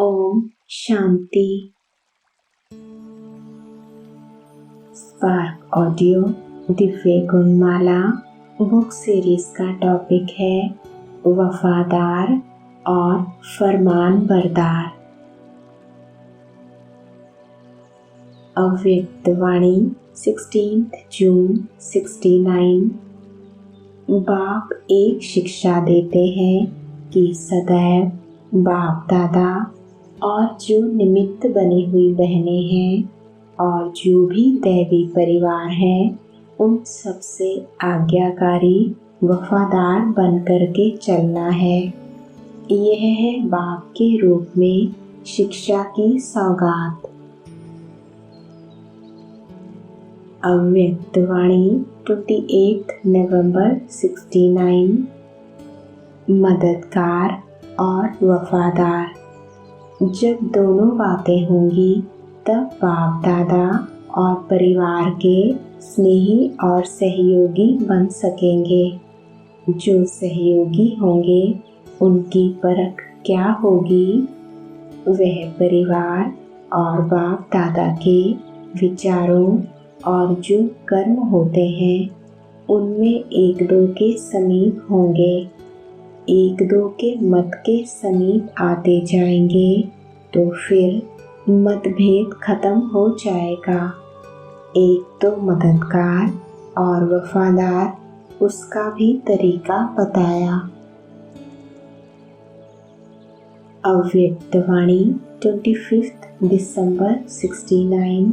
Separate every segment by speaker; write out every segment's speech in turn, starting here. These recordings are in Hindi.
Speaker 1: Om Shanti. Spark audio Divya Gunmala book series का टॉपिक है वफादार और फरमान बरदार। अव्यक्त वाणी 16 जून 69। बाप एक शिक्षा देते हैं कि सदैव बाप दादा और जो निमित्त बनी हुई बहनें हैं और जो भी दैवी परिवार हैं उन सबसे आज्ञाकारी वफादार बनकर के चलना है। यह है बाप के रूप में शिक्षा की सौगात। अव्यक्त वाणी 28 नवंबर 69। मददगार और वफादार। जब दोनों बातें होंगी तब बाप दादा और परिवार के स्नेही और सहयोगी बन सकेंगे। जो सहयोगी होंगे उनकी परख क्या होगी? वह परिवार और बाप दादा के विचारों और जो कर्म होते हैं उनमें एक दो के समीप होंगे। एक दो के मत के समीप आते जाएंगे तो फिर मतभेद खत्म हो जाएगा। एक तो मददगार और वफादार उसका भी तरीका बताया। अव्यक्त वाणी 25 दिसंबर 69।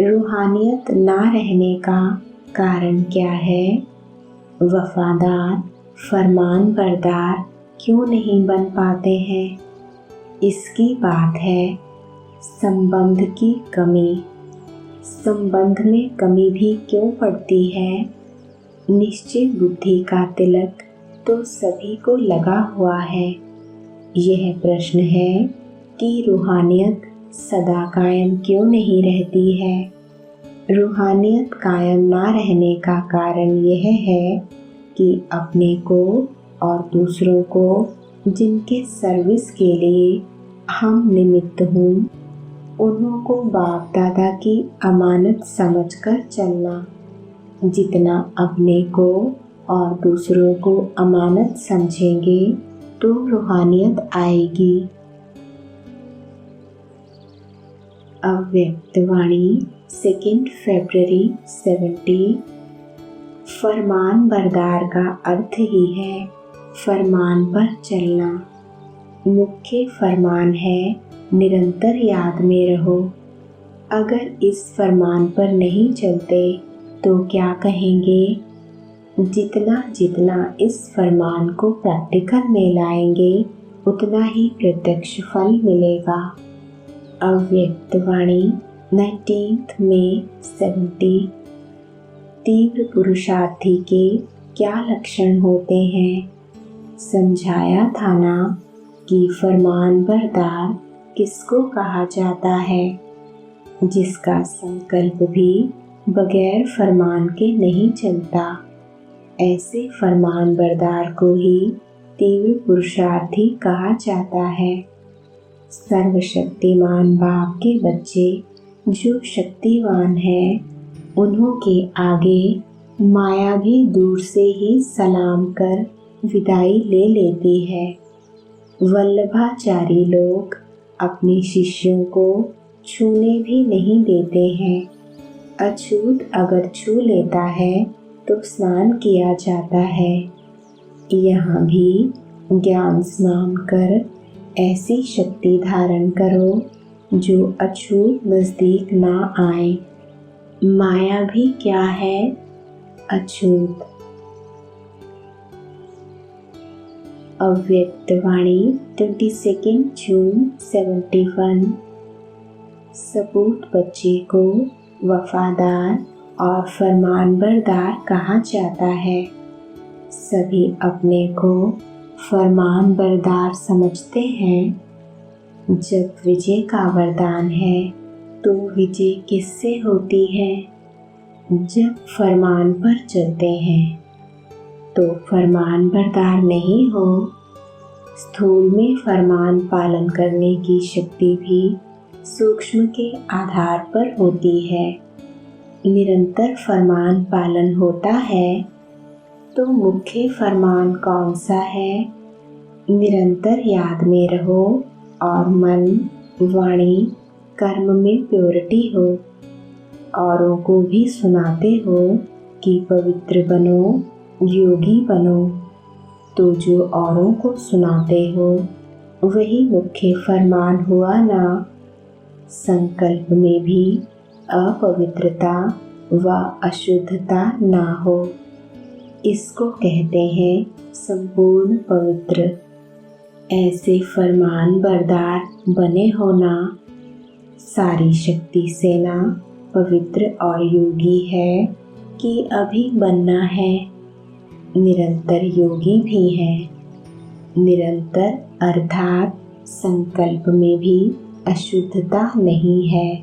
Speaker 1: रूहानियत ना रहने का कारण क्या है? वफादार फरमान बरदार क्यों नहीं बन पाते हैं? इसकी बात है संबंध की कमी। संबंध में कमी भी क्यों पड़ती है? निश्चय बुद्धि का तिलक तो सभी को लगा हुआ है। यह प्रश्न है कि रूहानियत सदा कायम क्यों नहीं रहती है? रूहानियत कायम ना रहने का कारण यह है कि अपने को और दूसरों को जिनके सर्विस के लिए हम निमित्त हूँ उन्हों को बाप दादा की अमानत समझकर चलना। जितना अपने को और दूसरों को अमानत समझेंगे तो रूहानियत आएगी। अव्यक्त वाणी 2 फरवरी 70। फरमान बरदार का अर्थ ही है फरमान पर चलना। मुख्य फरमान है निरंतर याद में रहो। अगर इस फरमान पर नहीं चलते तो क्या कहेंगे? जितना जितना इस फरमान को प्रैक्टिकल में लाएंगे उतना ही प्रत्यक्ष फल मिलेगा। अव्यक्त वाणी 19 मई 70। तीव्र पुरुषार्थी के क्या लक्षण होते हैं? समझाया था ना कि फरमान बरदार किसको कहा जाता है? जिसका संकल्प भी बगैर फरमान के नहीं चलता। ऐसे फरमान बरदार को ही तीव्र पुरुषार्थी कहा जाता है। सर्वशक्तिमान बाप के बच्चे जो शक्तिवान हैं उन्हों के आगे माया भी दूर से ही सलाम कर विदाई ले लेती है। वल्लभाचारी लोग अपने शिष्यों को छूने भी नहीं देते हैं। अछूत अगर छू लेता है तो स्नान किया जाता है। यहाँ भी ज्ञान स्नान कर ऐसी शक्ति धारण करो जो अछूत नजदीक ना आए। माया भी क्या है? अछूत। अव्यक्त वाणी 22 जून 71। सपूत बच्चे को वफादार और फरमान बरदार कहा जाता है। सभी अपने को फरमान बरदार समझते हैं। जब विजय का वरदान है तो विजय किससे होती है? जब फरमान पर चलते हैं तो फरमान बरदार नहीं हो स्थूल में फरमान पालन करने की शक्ति भी सूक्ष्म के आधार पर होती है। निरंतर फरमान पालन होता है तो मुख्य फरमान कौन सा है? निरंतर याद में रहो और मन, वाणी, कर्म में प्योरिटी हो। औरों को भी सुनाते हो कि पवित्र बनो, योगी बनो। तो जो औरों को सुनाते हो वही मुख्य फरमान हुआ ना। संकल्प में भी अपवित्रता व अशुद्धता ना हो, इसको कहते हैं संपूर्ण पवित्र। ऐसे फरमान बरदार बने होना। सारी शक्ति सेना पवित्र और योगी है कि अभी बनना है। निरंतर योगी भी है। निरंतर अर्थात संकल्प में भी अशुद्धता नहीं है।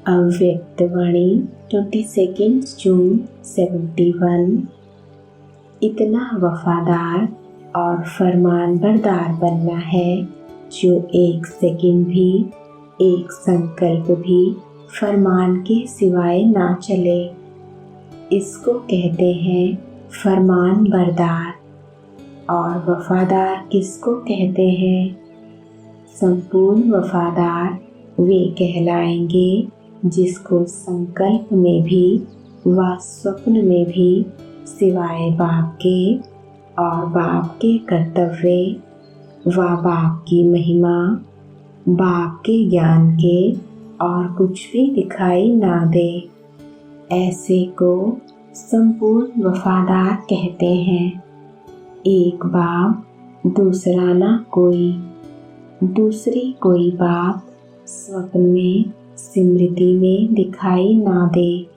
Speaker 1: अव्यक्त वाणी 22 जून 71। इतना वफादार और फरमान बरदार बनना है जो एक सेकंड भी, एक संकल्प भी फरमान के सिवाय ना चले। इसको कहते हैं फरमान बरदार। और वफादार किसको कहते हैं? संपूर्ण वफादार वे कहलाएंगे जिसको संकल्प में भी व स्वप्न में भी सिवाय बाप के और बाप के कर्तव्य व बाप की महिमा, बाप के ज्ञान के और कुछ भी दिखाई ना दे। ऐसे को संपूर्ण वफादार कहते हैं। एक बाप, दूसरा ना कोई, दूसरी कोई बात स्वप्न में, स्मृति में दिखाई ना दे,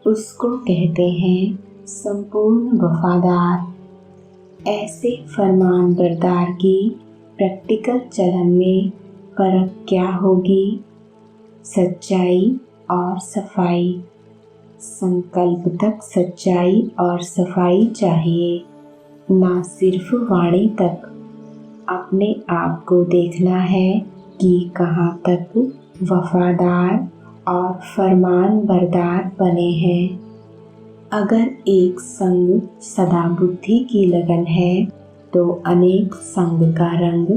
Speaker 1: उसको कहते हैं संपूर्ण वफादार। ऐसे फरमान बरदार की प्रैक्टिकल चलन में परख क्या होगी? सच्चाई और सफाई। संकल्प तक सच्चाई और सफाई चाहिए, ना सिर्फ वाणी तक। अपने आप को देखना है कि कहाँ तक वफादार और फरमान बरदार बने हैं। अगर एक संग सदा बुद्धि की लगन है तो अनेक संग का रंग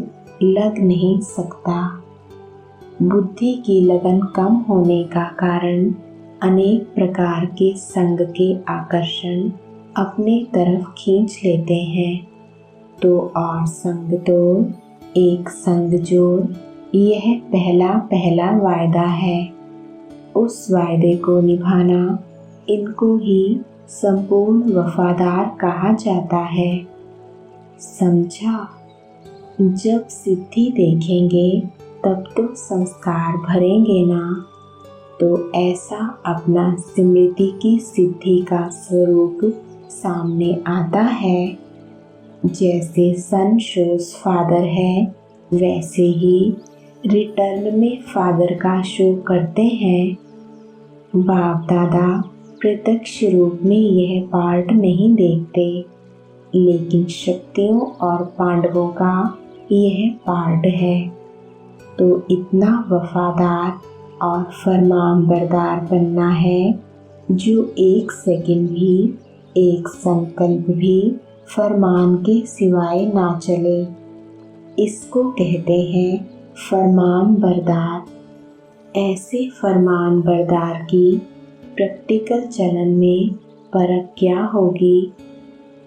Speaker 1: लग नहीं सकता। बुद्धि की लगन कम होने का कारण अनेक प्रकार के संग के आकर्षण अपने तरफ खींच लेते हैं। तो और संग तोड़, एक संग जोड़, यह पहला वायदा है। उस वायदे को निभाना, इनको ही संपूर्ण वफादार कहा जाता है। समझा? जब सिद्धि देखेंगे तब तो संस्कार भरेंगे ना। तो ऐसा अपना स्मृति की सिद्धि का स्वरूप सामने आता है। जैसे सन शोज फादर है, वैसे ही रिटर्न में फादर का शो करते हैं। बाप दादा प्रत्यक्ष रूप में यह पार्ट नहीं देखते, लेकिन शक्तियों और पांडवों का यह पार्ट है। तो इतना वफादार और फरमान बरदार बनना है जो एक सेकंड भी, एक संकल्प भी फरमान के सिवाय ना चले। इसको कहते हैं फरमान बरदार। ऐसे फरमान बरदार की प्रैक्टिकल चलन में परख क्या होगी?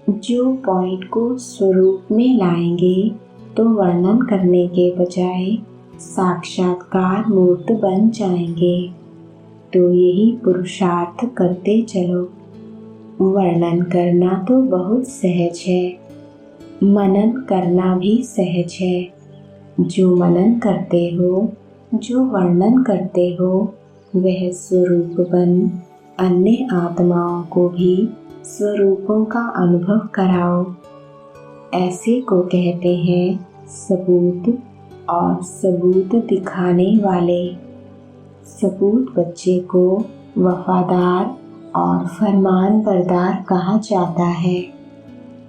Speaker 1: जो पॉइंट को स्वरूप में लाएंगे तो वर्णन करने के बजाय साक्षात्कार मूर्त बन जाएंगे। तो यही पुरुषार्थ करते चलो। वर्णन करना तो बहुत सहज है, मनन करना भी सहज है। जो मनन करते हो, जो वर्णन करते हो, वह स्वरूप बन अन्य आत्माओं को भी स्वरूपों का अनुभव कराओ। ऐसे को कहते हैं सबूत और सबूत दिखाने वाले। सबूत बच्चे को वफादार और फरमान बरदार कहा जाता है।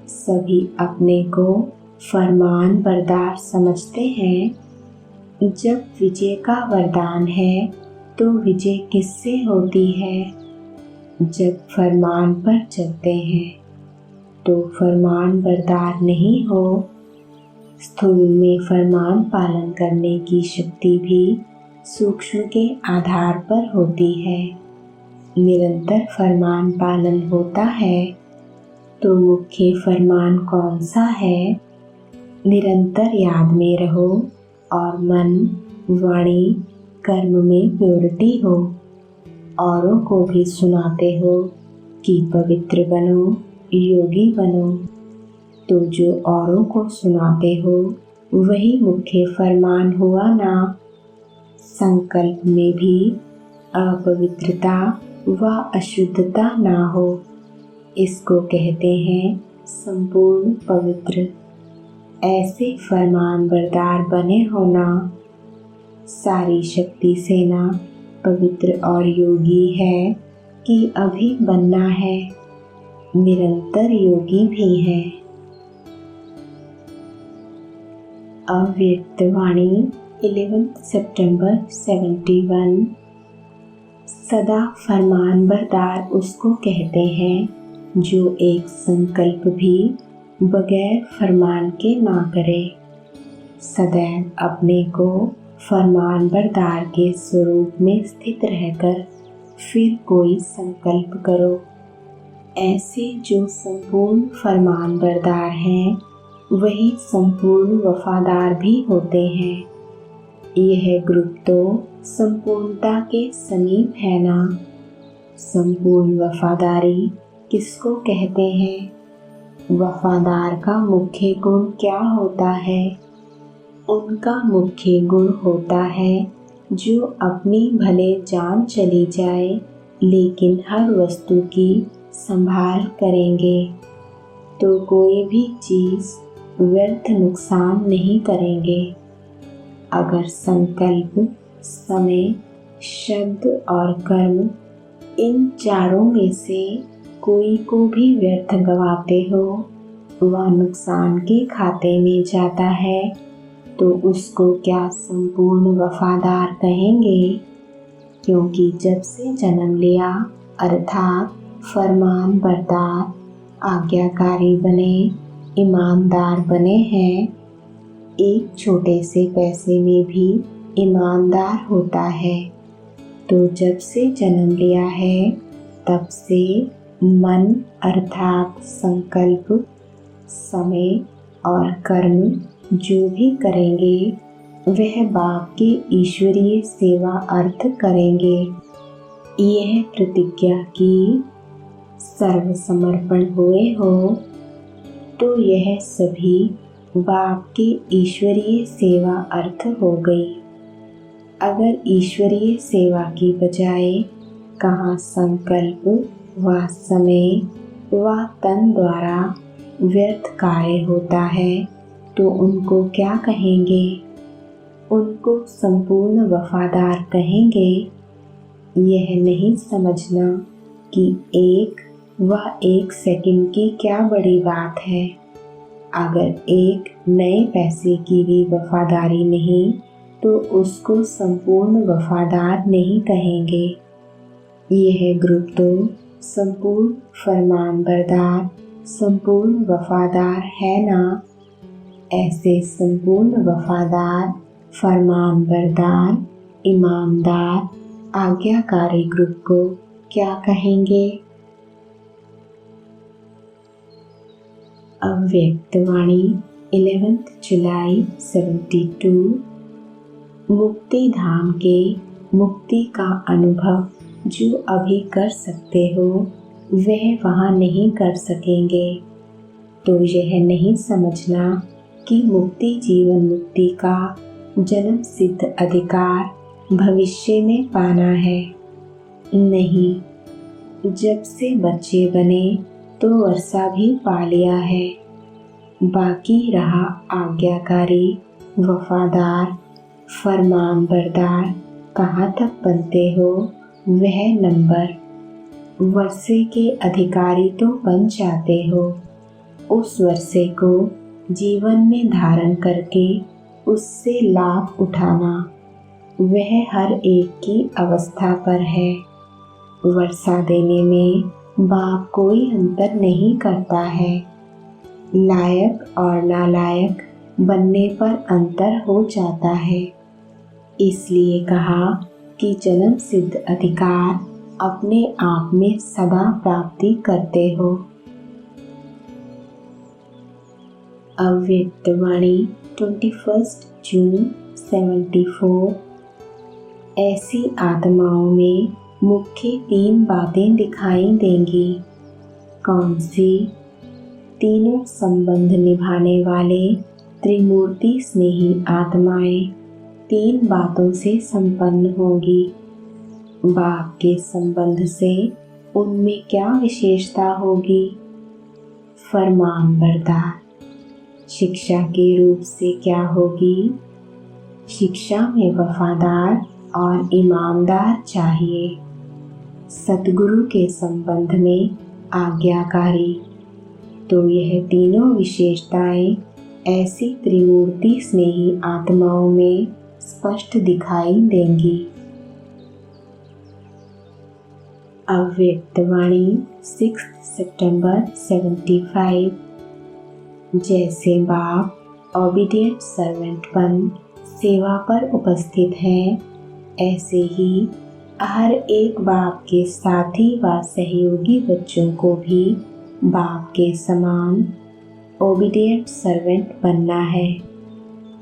Speaker 1: सभी अपने को फरमान बरदार समझते हैं। जब विजय का वरदान है तो विजय किससे होती है? जब फरमान पर चलते हैं तो फरमान बरदार नहीं हो। स्थूल में फरमान पालन करने की शक्ति भी सूक्ष्म के आधार पर होती है। निरंतर फरमान पालन होता है तो मुख्य फरमान कौन सा है? निरंतर याद में रहो और मन, वाणी, कर्म में प्योरिटी हो। औरों को भी सुनाते हो कि पवित्र बनो, योगी बनो। तो जो औरों को सुनाते हो वही मुख्य फरमान हुआ ना। संकल्प में भी अपवित्रता व अशुद्धता ना हो, इसको कहते हैं संपूर्ण पवित्र। ऐसे फरमान बरदार बने होना। सारी शक्ति सेना पवित्र और योगी है कि अभी बनना है, निरंतर योगी भी है। अव्यक्त वाणी 11 सितंबर 71। सदा फरमान बरदार उसको कहते हैं जो एक संकल्प भी बगैर फरमान के ना करे। सदैव अपने को फरमान बरदार के स्वरूप में स्थित रहकर फिर कोई संकल्प करो। ऐसे जो संपूर्ण फरमान बरदार हैं वही संपूर्ण वफादार भी होते हैं। यह ग्रुप तो संपूर्णता के समीप है ना। संपूर्ण वफादारी किसको कहते हैं? वफादार का मुख्य गुण क्या होता है? उनका मुख्य गुण होता है जो अपनी भले जान चली जाए लेकिन हर वस्तु की संभाल करेंगे, तो कोई भी चीज़ व्यर्थ नुकसान नहीं करेंगे। अगर संकल्प, समय, शब्द और कर्म इन चारों में से कोई को भी व्यर्थ गवाते हो, वह नुकसान के खाते में जाता है, तो उसको क्या संपूर्ण वफादार कहेंगे? क्योंकि जब से जन्म लिया अर्थात फरमान बरदार, आज्ञाकारी बने, ईमानदार बने हैं। एक छोटे से पैसे में भी ईमानदार होता है। तो जब से जन्म लिया है तब से मन अर्थात संकल्प, समय और कर्म जो भी करेंगे वह बाप की ईश्वरीय सेवा अर्थ करेंगे। यह प्रतिज्ञा की सर्व समर्पण हुए हो तो यह सभी बाप की ईश्वरीय सेवा अर्थ हो गई। अगर ईश्वरीय सेवा की बजाय कहाँ संकल्प व समय व तन द्वारा व्यर्थ कार्य होता है तो उनको क्या कहेंगे? उनको संपूर्ण वफादार कहेंगे। यह नहीं समझना कि एक सेकंड की क्या बड़ी बात है। अगर एक नए पैसे की भी वफादारी नहीं तो उसको संपूर्ण वफादार नहीं कहेंगे। यह ग्रुप तो संपूर्ण फरमान बरदार, संपूर्ण वफादार है ना। ऐसे संपूर्ण वफादार, फरमान बरदार, ईमानदार, आज्ञाकारी ग्रुप को क्या कहेंगे? अव्यक्त वाणी 11 जुलाई 72। मुक्ति धाम के मुक्ति का अनुभव जो अभी कर सकते हो वह वहाँ नहीं कर सकेंगे। तो यह नहीं समझना कि मुक्ति जीवन मुक्ति का जन्म सिद्ध अधिकार भविष्य में पाना है। नहीं, जब से बच्चे बने तो वर्षा भी पा लिया है। बाकी रहा आज्ञाकारी, वफादार, फरमान बरदार कहाँ तक बनते हो वह नंबर। वर्षे के अधिकारी तो बन जाते हो। उस वर्षे को जीवन में धारण करके उससे लाभ उठाना, वह हर एक की अवस्था पर है। वर्षा देने में बाप कोई अंतर नहीं करता है। लायक और नालायक बनने पर अंतर हो जाता है। इसलिए कहा कि जन्म सिद्ध अधिकार अपने आप में सदा प्राप्ति करते हो। अव्यक्त वाणी 21 जून 74। ऐसी आत्माओं में मुख्य 3 बातें दिखाई देंगी। कौन सी? तीनों संबंध निभाने वाले त्रिमूर्ति स्नेही आत्माएं 3 बातों से संपन्न होंगी। बाप के संबंध से उनमें क्या विशेषता होगी? फरमान बरदार। शिक्षा के रूप से क्या होगी? शिक्षा में वफादार और ईमानदार चाहिए। सतगुरु के संबंध में आज्ञाकारी। तो यह तीनों विशेषताएं ऐसी त्रिमूर्ति स्नेही आत्माओं में स्पष्ट दिखाई देंगी। अव्यक्त वाणी 6 सितंबर 75। जैसे बाप ओबीडिएंट सर्वेंट बन सेवा पर उपस्थित हैं, ऐसे ही हर एक बाप के साथी व सहयोगी बच्चों को भी बाप के समान ओबीडिएंट सर्वेंट बनना है।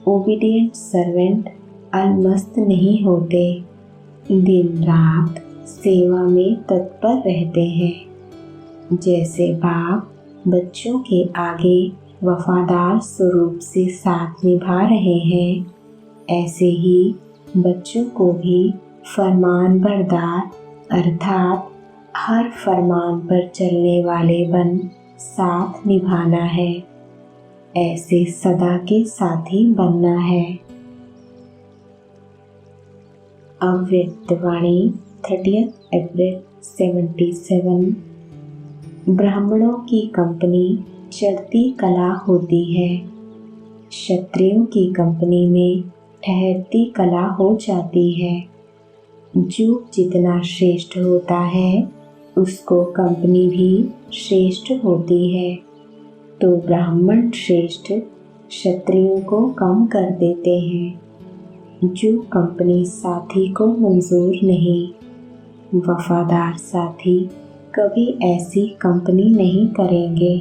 Speaker 1: ओबीडिएंट सर्वेंट अलमस्त नहीं होते, दिन रात सेवा में तत्पर रहते हैं। जैसे बाप बच्चों के आगे वफादार स्वरूप से साथ निभा रहे हैं, ऐसे ही बच्चों को भी फरमान बरदार अर्थात हर फरमान पर चलने वाले बन साथ निभाना है। ऐसे सदा के साथी बनना है। अव्यक्त वाणी 30 अप्रैल 77। ब्राह्मणों की कंपनी चढ़ती कला होती है। क्षत्रियों की कंपनी में ठहरती कला हो जाती है। जो जितना श्रेष्ठ होता है उसको कंपनी भी श्रेष्ठ होती है। तो ब्राह्मण श्रेष्ठ क्षत्रियों को कम कर देते हैं। जो कंपनी साथी को मंजूर नहीं, वफादार साथी कभी ऐसी कंपनी नहीं करेंगे।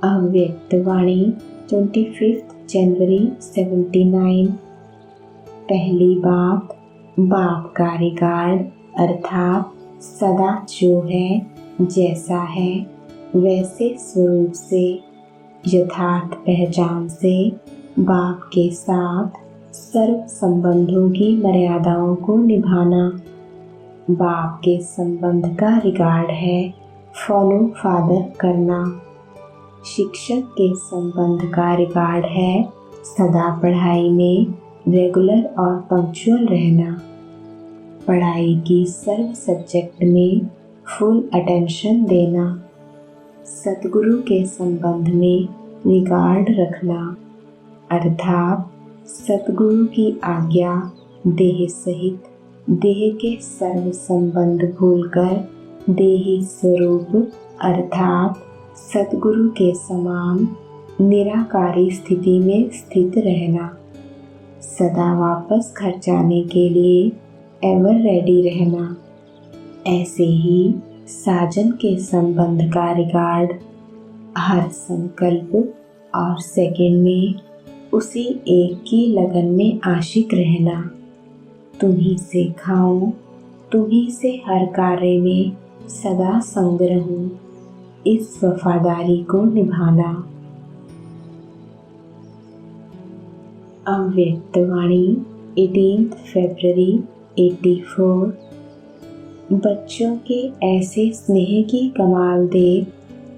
Speaker 1: अव्यक्त वाणी 25 जनवरी 79। पहली बात, बाप का रिगार्ड अर्थात सदा जो है जैसा है वैसे स्वरूप से यथार्थ पहचान से बाप के साथ सर्व संबंधों की मर्यादाओं को निभाना। बाप के संबंध का रिगार्ड है फॉलो फादर करना। शिक्षक के संबंध का रिगार्ड है सदा पढ़ाई में रेगुलर और पंक्चुअल रहना। पढ़ाई की सर्व सब्जेक्ट में फुल अटेंशन देना। सतगुरु के संबंध में रिगार्ड रखना अर्थात सतगुरु की आज्ञा देह सहित देह के सर्व संबंध भूलकर देही स्वरूप अर्थात सतगुरु के समान निराकारी स्थिति में स्थित रहना। सदा वापस घर जाने के लिए एवर रेडी रहना। ऐसे ही साजन के संबंध का रिगार्ड हर संकल्प और सेकंड में उसी एक की लगन में आशिक रहना। तुम्ही से खाऊं, तुम्ही से हर कार्य में सदा संग रहूं, इस वफादारी को निभाना। अव्यक्त वाणी 18 फरवरी 84। बच्चों के ऐसे स्नेह की कमाल देख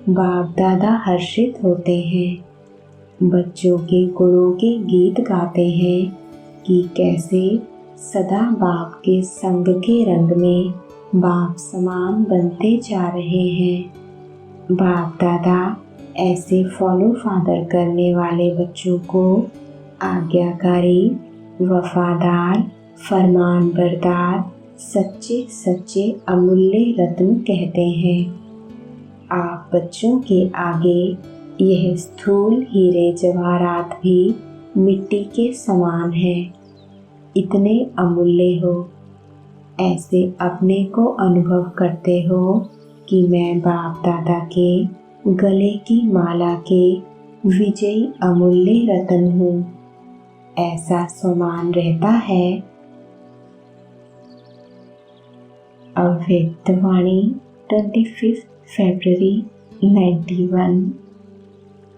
Speaker 1: बाप दादा हर्षित होते हैं। बच्चों के गुणों के गीत गाते हैं कि कैसे सदा बाप के संग के रंग में बाप समान बनते जा रहे हैं। बाप दादा ऐसे फॉलो फादर करने वाले बच्चों को आज्ञाकारी, वफादार, फरमान बरदार, सच्चे सच्चे अमूल्य रत्न कहते हैं। आप बच्चों के आगे यह स्थूल हीरे जवाहरात भी मिट्टी के समान हैं। इतने अमूल्य हो, ऐसे अपने को अनुभव करते हो कि मैं बाप दादा के गले की माला के विजयी अमूल्य रत्न हूँ, ऐसा स्वमान रहता है। अव्यक्त वाणी 25 फरवरी 91।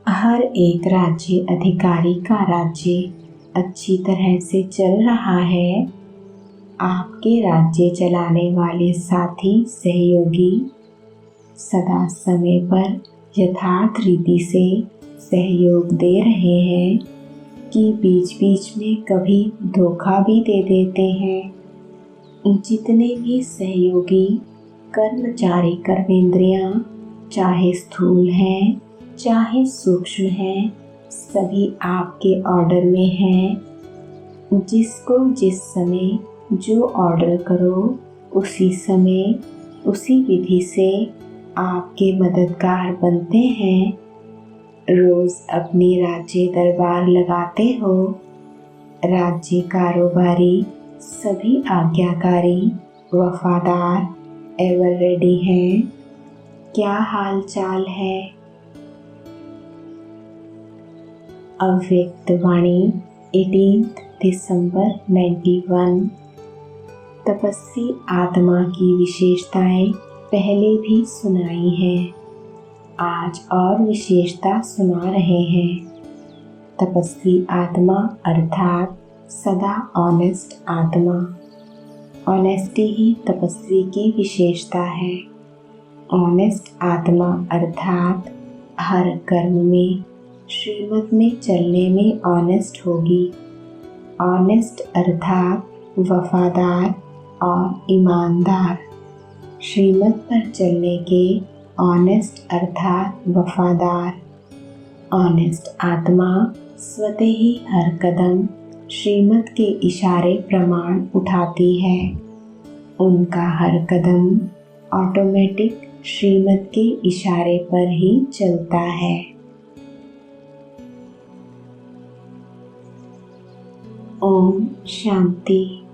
Speaker 1: हर एक राज्य अधिकारी का राज्य अच्छी तरह से चल रहा है। आपके राज्य चलाने वाले साथी सहयोगी सदा समय पर यथार्थ रीति से सहयोग दे रहे हैं कि बीच बीच में कभी धोखा भी दे देते हैं। जितने भी सहयोगी कर्मचारी कर्मेंद्रियां चाहे स्थूल हैं चाहे सूक्ष्म हैं, सभी आपके ऑर्डर में हैं। जिसको जिस समय जो ऑर्डर करो उसी समय उसी विधि से आपके मददगार बनते हैं। रोज अपनी राज्य दरबार लगाते हो। राज्य कारोबारी सभी आज्ञाकारी, वफादार, एवर रेडी हैं। क्या हाल चाल है? अव्यक्त वाणी 18 दिसंबर 91। तपस्वी आत्मा की विशेषताएं पहले भी सुनाई हैं, आज और विशेषता सुना रहे हैं। तपस्वी आत्मा अर्थात सदा ऑनेस्ट आत्मा। ऑनेस्टी ही तपस्वी की विशेषता है। ऑनेस्ट आत्मा अर्थात हर कर्म में श्रीमत में चलने में ऑनेस्ट होगी। ऑनेस्ट अर्थात वफादार और ईमानदार। श्रीमत पर चलने के ऑनेस्ट अर्थात वफादार। ऑनेस्ट आत्मा स्वतः ही हर कदम श्रीमत के इशारे प्रमाण उठाती है। उनका हर कदम ऑटोमेटिक श्रीमत के इशारे पर ही चलता है। ओम शांति।